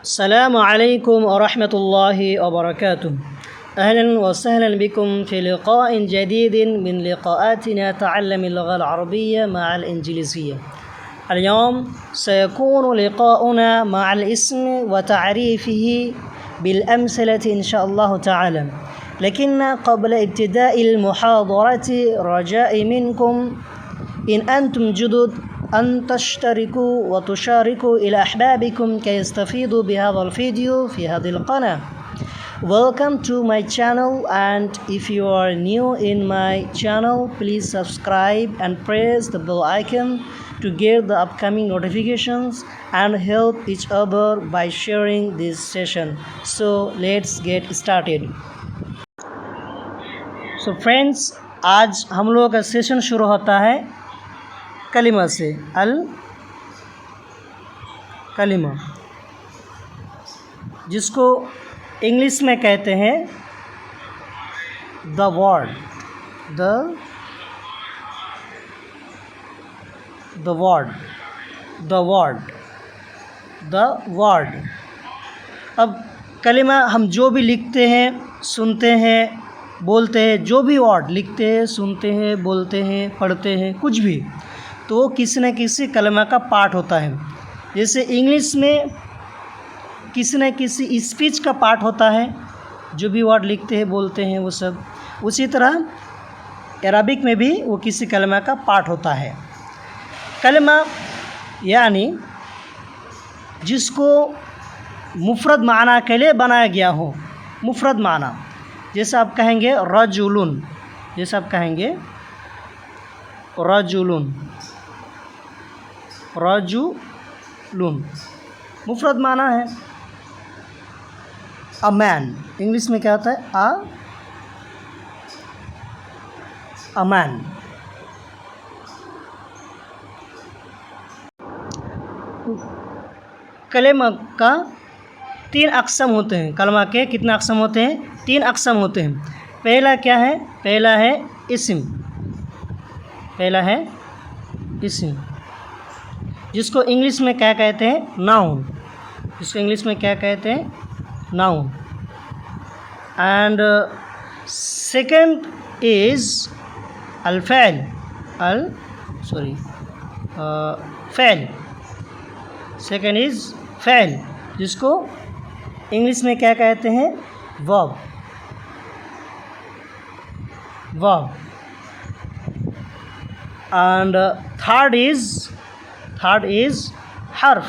अस्सलामु अलैकुम व रहमतुल्लाहि व बरकातुहू। अहलन व सहलन बिकुम फ़ी लिक़ाइन जदीदिन मिन लिक़ाआतिना तअल्लुमिल लुग़ल अरबिय्या मअल इंजलिज़िय्या। अल-यौम सयकूनु लिक़ाउना मअल इस्म व तअरीफ़िही बिल अमसलति इंशाअल्लाह तआला। लेकिन क़ब्ल इब्तिदाइल मुहादरति रजाई मिनकुम इन अंतुम जुदुद अन तश्तरिकू व तुशारिकू इला अहबाबिकुम कै यस्तफ़ीदू बिहाज़ल वीडियो फ़ी हाज़िल क़नाह। Welcome to my channel, and if you are new in my channel, please subscribe and press the bell icon to get the upcoming notifications and help each other by sharing this session. So let's get started. So friends, आज हम लोगों का session शुरू होता है कलिमा से। अल कलिमा, जिसको English में कहते हैं the word, the word, the word, the word. अब कलिमा हम जो भी लिखते हैं, सुनते हैं, बोलते हैं, जो भी वर्ड लिखते हैं, सुनते हैं, बोलते हैं, पढ़ते हैं, कुछ भी, तो वो किसी न किसी कलिमा का पार्ट होता है। जैसे इंग्लिश में किसी न किसी स्पीच का पार्ट होता है, जो भी वर्ड लिखते हैं, बोलते हैं, वो सब। उसी तरह अरबिक में भी वो किसी कलिमा का पार्ट होता है। कलिमा यानी जिसको मुफरद माना के लिए बनाया गया हो, मुफरद माना। जैसे आप कहेंगे रजुलुन, जैसे आप कहेंगे रजुलुन, रजुलुन मुफरद माना है। अ मैन, इंग्लिश में क्या होता है? A man. कलिमा का 3 अक़साम होते हैं। कलिमा के कितने अक़साम होते हैं? 3 अक़साम होते हैं। पहला क्या है? पहला है इस्म, पहला है इस्म, जिसको इंग्लिश में क्या कहते हैं? नाउन। जिसको इंग्लिश में क्या कहते हैं? नाउन। एंड सेकंड इज़ अल फ़ैल, फ़ैल। सेकंड इज़ फ़ैल, जिसको इंग्लिश में क्या कहते हैं? Verb, verb. And third is हर्फ,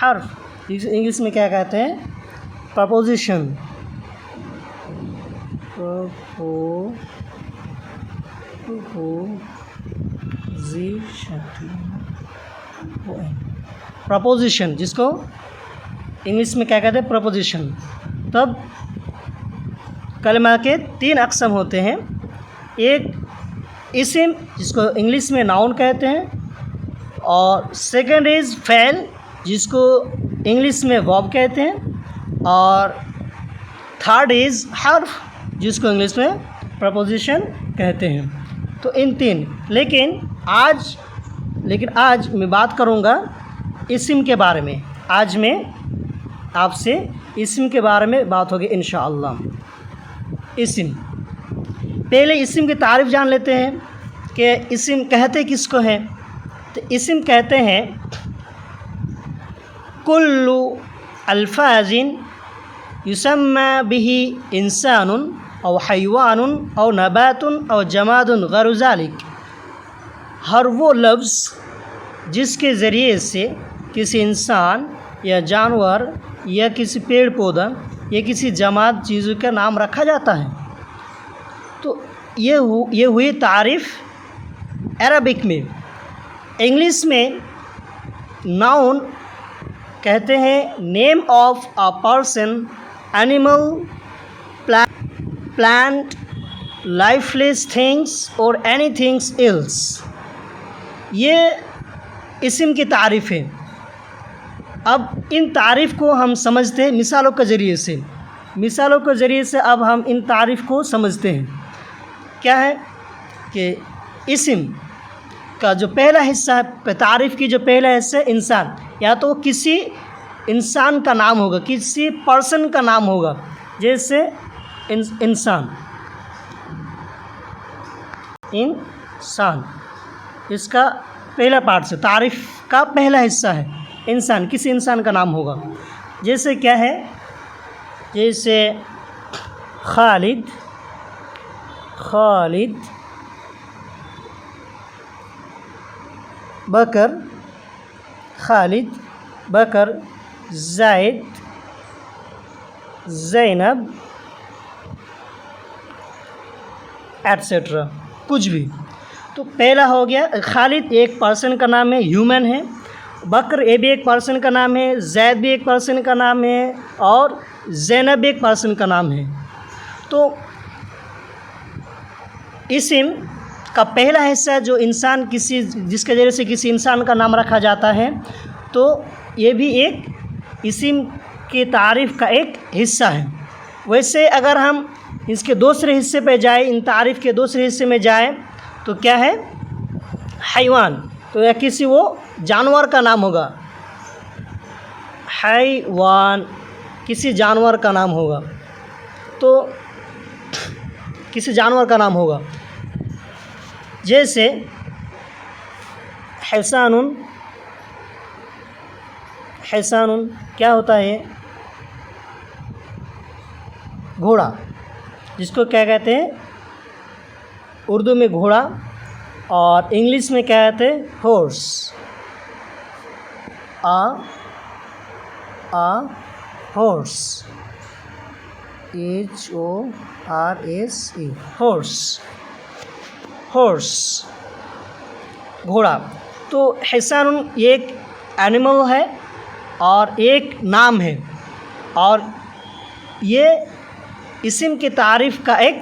हर्फ। इंग्लिश में क्या कहते हैं? प्रपोजिशन, प्रपोजिशन, जिसको इंग्लिश में क्या कहते हैं? प्रपोजिशन। तब कलिमा के 3 अक़साम होते हैं। एक इस्म, जिसको इंग्लिश में नाउन कहते हैं, और सेकंड इज़ फ़ैल, जिसको इंग्लिश में वर्ब कहते हैं, और थर्ड इज़ हर्फ, जिसको इंग्लिश में प्रपोजिशन कहते हैं। तो इन 3। लेकिन आज मैं बात करूँगा इस्म के बारे में। आज मैं आपसे इस्म के बारे में बात होगी इंशाअल्लाह। इस्म, पहले इस्म की तारीफ़ जान लेते हैं कि इस्म कहते किसको हैं। तो इस्म कहते हैं कुल्लु अल्फाज़िन युसम्मा बिही इंसानुन औ हैवानुन औ नबातुन औ जमादुन गैरु ज़ालिक। हर वो लफ्ज़ जिसके ज़रिए से किसी इंसान या जानवर या किसी पेड़ पौधा या किसी जमात चीज़ों का नाम रखा जाता है। तो ये हुई तारीफ़ अरबिक में। इंग्लिश में नाउन कहते हैं name of a person, animal, plant, lifeless things और एनीथिंग्स एल्स। ये इस्म की तारीफ़ है। अब इन तारीफ़ को हम समझते हैं मिसालों के ज़रिए से। मिसालों के ज़रिए से अब हम इन तारीफ़ को समझते हैं। क्या है कि इस्म का जो पहला हिस्सा है, तारीफ़ की जो पहला हिस्सा है इंसान, या तो किसी इंसान का नाम होगा, किसी पर्सन का नाम होगा, जैसे इंसान, इंसान इसका पहला पार्ट से तारीफ़ का पहला हिस्सा है इंसान, किसी इंसान का नाम होगा। जैसे क्या है, जैसे खालिद, खालिद, बकर, खालिद, बकर, ज़ैद, ज़ैनब, एट्सेट्रा, कुछ भी। तो पहला हो गया खालिद, एक पर्सन का नाम है, ह्यूमन है। बकर ये भी एक पर्सन का नाम है, ज़ैद भी एक पर्सन का नाम है, और ज़ैनब भी एक पर्सन का नाम है। तो इस्म का पहला हिस्सा जो इंसान किसी, जिसके ज़रिए से किसी इंसान का नाम रखा जाता है, तो ये भी एक इस्म की तारीफ़ का एक हिस्सा है। वैसे अगर हम इसके दूसरे हिस्से पे जाए, इन तारीफ़ के दूसरे हिस्से में जाए, तो क्या है, हैवान, तो या किसी वो जानवर का नाम होगा, हैवान किसी जानवर का नाम होगा, तो किसी जानवर का नाम होगा। जैसे हिसानुन, हिसानुन क्या होता है, घोड़ा, जिसको क्या कहते हैं उर्दू में घोड़ा, और इंग्लिश में क्या कहते हैं horse, horse, HORSE, horse, horse घोड़ा। तो हिसानुन ये एक एनिमल है और एक नाम है, और ये इस्म की तारीफ़ का एक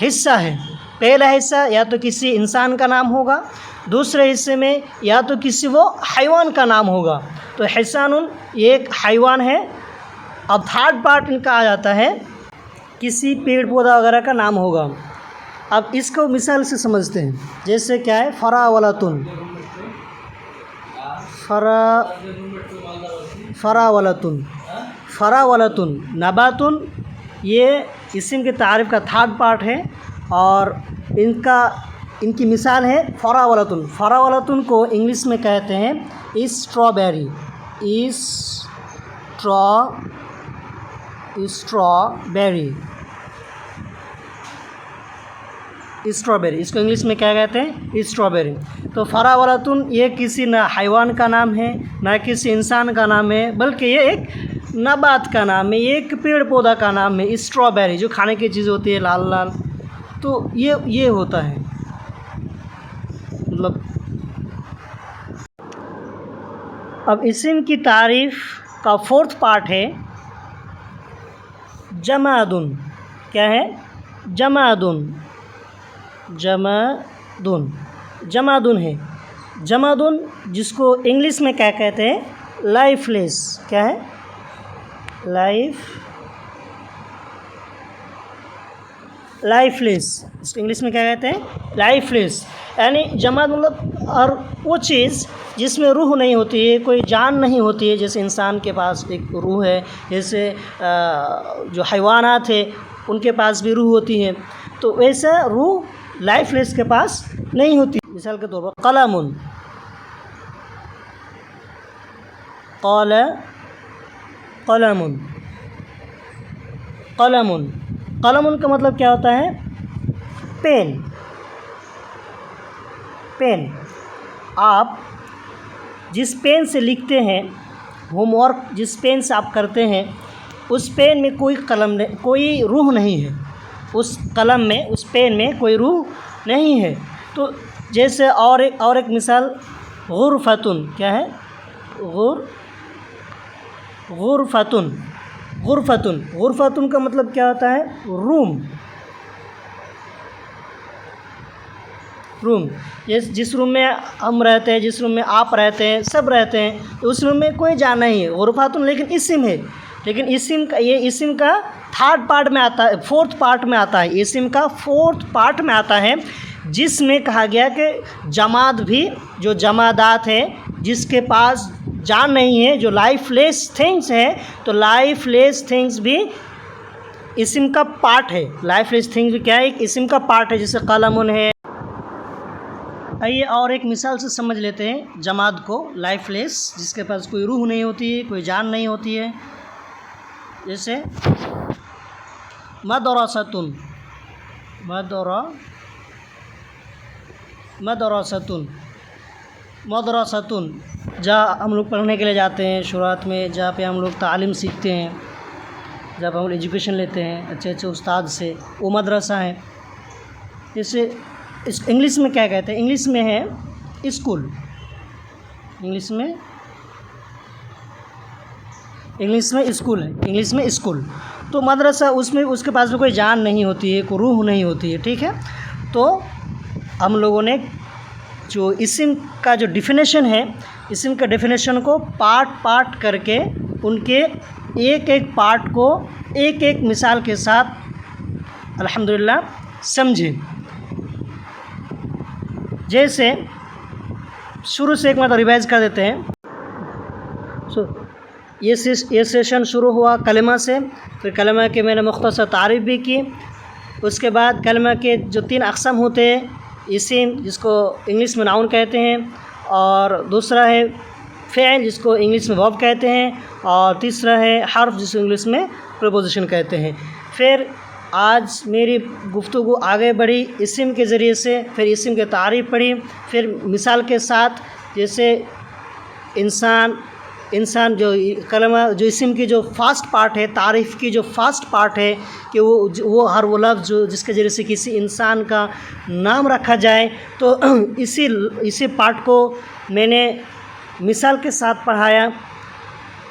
हिस्सा है। पहला हिस्सा या तो किसी इंसान का नाम होगा, दूसरे हिस्से में या तो किसी वो हैवान का नाम होगा। तो हिसानुन ये एक हैवान है। अब थर्ड पार्ट इनका आ जाता है, किसी पेड़ पौधा वगैरह का नाम होगा। अब इसको मिसाल से समझते हैं। जैसे क्या है, फरावलतुन, फरावलतुन, फरावलतुन नबातुन, ये इस्म की तारीफ़ का थर्ड पार्ट है, और इनकी मिसाल है फरावलतुन। फरावलतुन को इंग्लिश में कहते हैं स्ट्रॉबेरी, स्ट्रॉबेरी, स्ट्रॉबेरी, इसको इंग्लिश में क्या कहते हैं, स्ट्रॉबेरी। तो फरावलतुन ये किसी ना हैवान का नाम है, ना किसी इंसान का नाम है, बल्कि ये एक नबात का नाम है, ये एक पेड़ पौधा का नाम है। स्ट्रॉबेरी जो खाने की चीज़ होती है लाल लाल, तो ये होता है, मतलब। अब इस्म की तारीफ़ का फोर्थ पार्ट है जमादुन। क्या है, जमादुन, जमादुन, जमादुन है। जमादुन जिसको इंग्लिश में क्या कहते हैं, लाइफलेस। क्या है, लाइफलेस, इसको इंग्लिश में क्या कहते हैं, लाइफलेस। यानी जमाद मतलब और वो चीज़ जिसमें रूह नहीं होती है, कोई जान नहीं होती है। जैसे इंसान के पास एक रूह है, जैसे जो हैवानात है उनके पास भी रूह होती है, तो वैसा रूह लाइफलेस के पास नहीं होती। मिसाल के तौर पर कलमुन, कलमुन, कलमुन, कलमुन का मतलब क्या होता है, पेन, पेन। आप जिस पेन से लिखते हैं, होमवर्क जिस पेन से आप करते हैं, उस पेन में कोई कलम नहीं, कोई रूह नहीं है। उस कलम में, उस पेन में कोई रूह नहीं है। तो जैसे और एक मिसाल, गुरफतुन। क्या है, गुरफतुन, गुरफतुन, गुरफतुन का मतलब क्या होता है, रूम, रूम। जिस रूम में हम रहते हैं, जिस रूम में आप रहते हैं, सब रहते हैं, तो उस रूम में कोई जाना नहीं है, गुरफतुन। लेकिन इस्म है, लेकिन इस्म का, ये इस्म का थर्ड पार्ट में आता है, फोर्थ पार्ट में आता है, इस्म का फोर्थ पार्ट में आता है, जिसमें कहा गया कि जमात भी, जो जमादात है, जिसके पास जान नहीं है, जो लाइफलेस थिंग्स है, तो लाइफलेस थिंग्स भी इस्म का पार्ट है। लाइफलेस थिंग्स भी क्या है, एक इस्म का पार्ट है, जैसे कलमुन है। आइए और एक मिसाल से समझ लेते हैं जमाद को, लाइफलेस, जिसके पास कोई रूह नहीं होती है, कोई जान नहीं होती है। जैसे मदरसतुन, मदरसतुन, मदरसतुन, जहाँ हम लोग पढ़ने के लिए जाते हैं शुरुआत में, जहाँ पे हम लोग तालीम सीखते हैं, जब हम एजुकेशन लेते हैं अच्छे अच्छे उस्ताद से, वो मदरसा है। जैसे इस इंग्लिश में क्या कहते हैं, इंग्लिश में है स्कूल, इंग्लिश में स्कूल है, इंग्लिश में स्कूल। तो मदरसा, उसमें उसके पास में कोई जान नहीं होती है, कोई रूह नहीं होती है, ठीक है। तो हम लोगों ने जो इस्म का जो डिफिनेशन है, इस्म के डिफिनेशन को पार्ट पार्ट करके उनके एक एक पार्ट को एक एक मिसाल के साथ अल्हम्दुलिल्लाह समझे। जैसे शुरू से एक मतलब रिवाइज कर देते हैं। ये सेशन शुरू हुआ कलमा से, फिर कलमा के मैंने मुख्तसर तारीफ़ भी की। उसके बाद कलमा के जो 3 अक़साम होते हैं, इस्म जिसको इंग्लिश में नाउन कहते हैं, और दूसरा है फ़ेल जिसको इंग्लिश में वर्ब कहते हैं, और तीसरा है हर्फ जिसको इंग्लिश में प्रीपोजिशन कहते हैं। फिर आज मेरी गुफ्तगू आगे बढ़ी इस्म के ज़रिए से, फिर इस्म के तारीफ़ पढ़ी, फिर मिसाल के साथ, जैसे इंसान जो कलमा जो इस्म की जो फ़ास्ट पार्ट है, तारीफ़ की जो फ़ास्ट पार्ट है कि वो हर वो लफ्ज़ जो जिसके ज़रिए से किसी इंसान का नाम रखा जाए, तो इसी पार्ट को मैंने मिसाल के साथ पढ़ाया।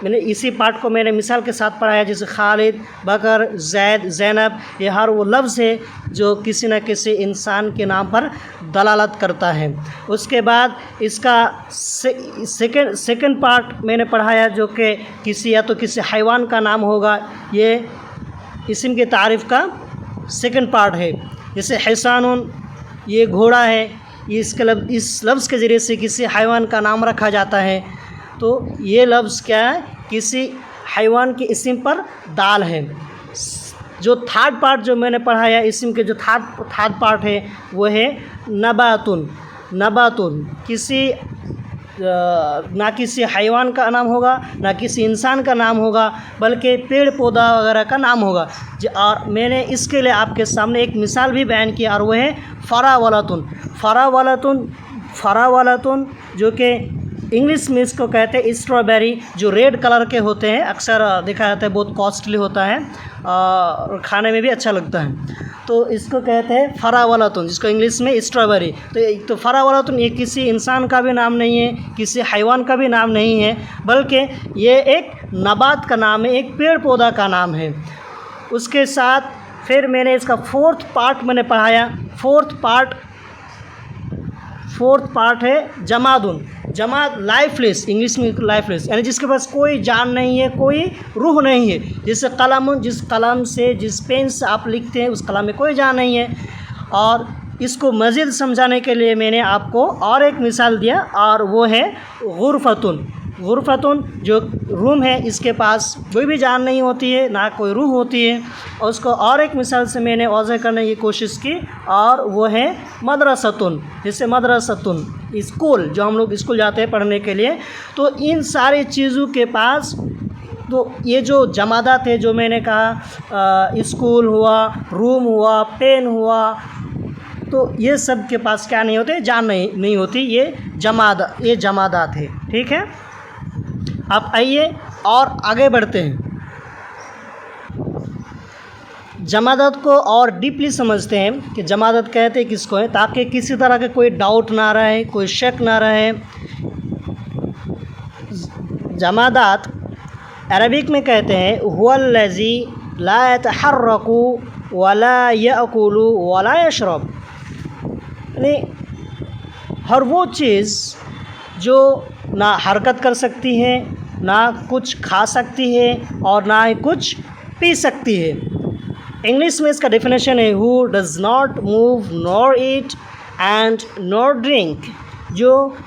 इसी पार्ट को मैंने मिसाल के साथ पढ़ाया, जैसे खालिद, बकर, जैद, ज़ैनब, ये हर वो लफ्ज़ है जो किसी न किसी इंसान के नाम पर दलालत करता है। उसके बाद इसका सेकंड पार्ट मैंने पढ़ाया, जो कि किसी हैवान का नाम होगा। ये इस्म की तारीफ़ का सेकंड पार्ट है। जैसे हिसानुन, ये घोड़ा है, इस लफ्ज़ के ज़रिए से किसी हैवान का नाम रखा जाता है। तो ये लफ्ज़ क्या है, किसी हैवान के इस्म पर दाल है। जो थर्ड पार्ट जो मैंने पढ़ाया इस्म के, जो थर्ड पार्ट है, वो है नबातुन, ना किसी हैवान का नाम होगा, ना किसी इंसान का नाम होगा, बल्कि पेड़ पौधा वगैरह का नाम होगा। और मैंने इसके लिए आपके सामने एक मिसाल भी बयान किया, और वो है फ़रावलतुन, जो कि इंग्लिश में इसको कहते हैं स्ट्रॉबेरी, जो रेड कलर के होते हैं, अक्सर देखा जाता है, बहुत कॉस्टली होता है और खाने में भी अच्छा लगता है। तो इसको कहते हैं फ़रावलतुन, जिसको इंग्लिश में स्ट्रॉबेरी। तो फ़रावलतुन ये किसी इंसान का भी नाम नहीं है, किसी हैवान का भी नाम नहीं है, बल्कि ये एक नबात का नाम है, एक पेड़ पौधा का नाम है। उसके साथ फिर मैंने इसका फोर्थ पार्ट मैंने पढ़ाया। फोर्थ पार्ट है जमादुन, जमाद लाइफलेस, इंग्लिश में लाइफलेस, यानी जिसके पास कोई जान नहीं है, कोई रूह नहीं है। जैसे कलमुन, जिस कलम से, जिस पेन से आप लिखते हैं, उस कलम में कोई जान नहीं है। और इसको मज़ीद समझाने के लिए मैंने आपको और एक मिसाल दिया, और वो है गुरफ़तुन, जो रूम है, इसके पास कोई भी जान नहीं होती है, ना कोई रूह होती है। और उसको और एक मिसाल से मैंने वाज़ह करने की कोशिश की, और वो है मदरसतुन। जैसे मदरसतुन स्कूल, जो हम लोग स्कूल जाते हैं पढ़ने के लिए। तो इन सारी चीज़ों के पास, तो ये जो जमादात है, जो मैंने कहा, स्कूल हुआ, रूम हुआ, पेन हुआ, तो ये सब के पास क्या नहीं होते, जान नहीं होती। ये जमादात है, ठीक है। अब आइए और आगे बढ़ते हैं, जमादात को और डीपली समझते हैं कि जमादात कहते किसको है, ताकि किसी तरह का कोई डाउट ना रहे, कोई शक ना रहे। जमादात अरबिक में कहते हैं हुवल्लज़ी ला यतहर्रकु वला याकुलु वला यशरब, यानी हर वो चीज़ जो ना हरकत कर सकती है, ना कुछ खा सकती है, और ना ही कुछ पी सकती है। इंग्लिश में इसका डेफिनेशन है who does not move nor eat and nor drink, जो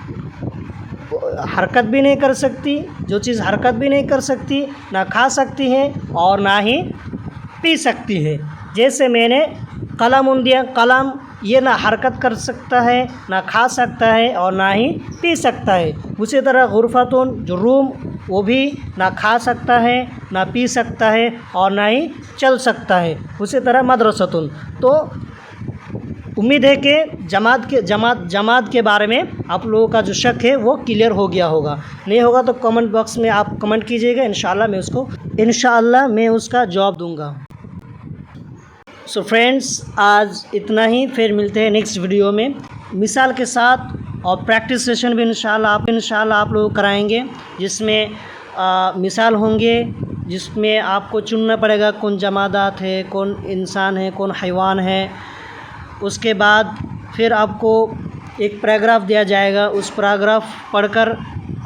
हरकत भी नहीं कर सकती, जो चीज़ हरकत भी नहीं कर सकती, ना खा सकती है और ना ही पी सकती है। जैसे मैंने कलम दिया, कलम ये ना हरकत कर सकता है, ना खा सकता है और ना ही पी सकता है। उसी तरह गुरफतुन जो रूम, वो भी ना खा सकता है, ना पी सकता है और ना ही चल सकता है। उसी तरह मदरसतुन। तो उम्मीद है कि जमात के बारे में आप लोगों का जो शक है वो क्लियर हो गया होगा। नहीं होगा तो कमेंट बॉक्स में आप कमेंट कीजिएगा, इंशाअल्लाह मैं उसका जवाब दूंगा। सो फ्रेंड्स, आज इतना ही, फिर मिलते हैं नेक्स्ट वीडियो में मिसाल के साथ, और प्रैक्टिस सेशन भी इंशाअल्लाह आप लोग कराएंगे, जिसमें मिसाल होंगे, जिसमें आपको चुनना पड़ेगा कौन जमादात है, कौन इंसान है, कौन हैवान है। उसके बाद फिर आपको एक पैराग्राफ दिया जाएगा, उस पैराग्राफ पढ़कर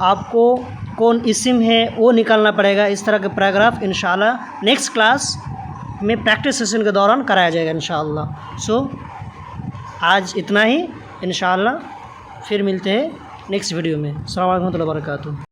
आपको कौन इस्म है वो निकालना पड़ेगा। इस तरह के पैराग्राफ इंशाअल्लाह नेक्स्ट क्लास में प्रैक्टिस सेशन के दौरान कराया जाएगा इंशाअल्लाह। सो आज इतना ही, इंशाअल्लाह फिर मिलते हैं नेक्स्ट वीडियो में। अस्सलाम वालेकुम व रहमतुल्लाहि व बरकातुहू।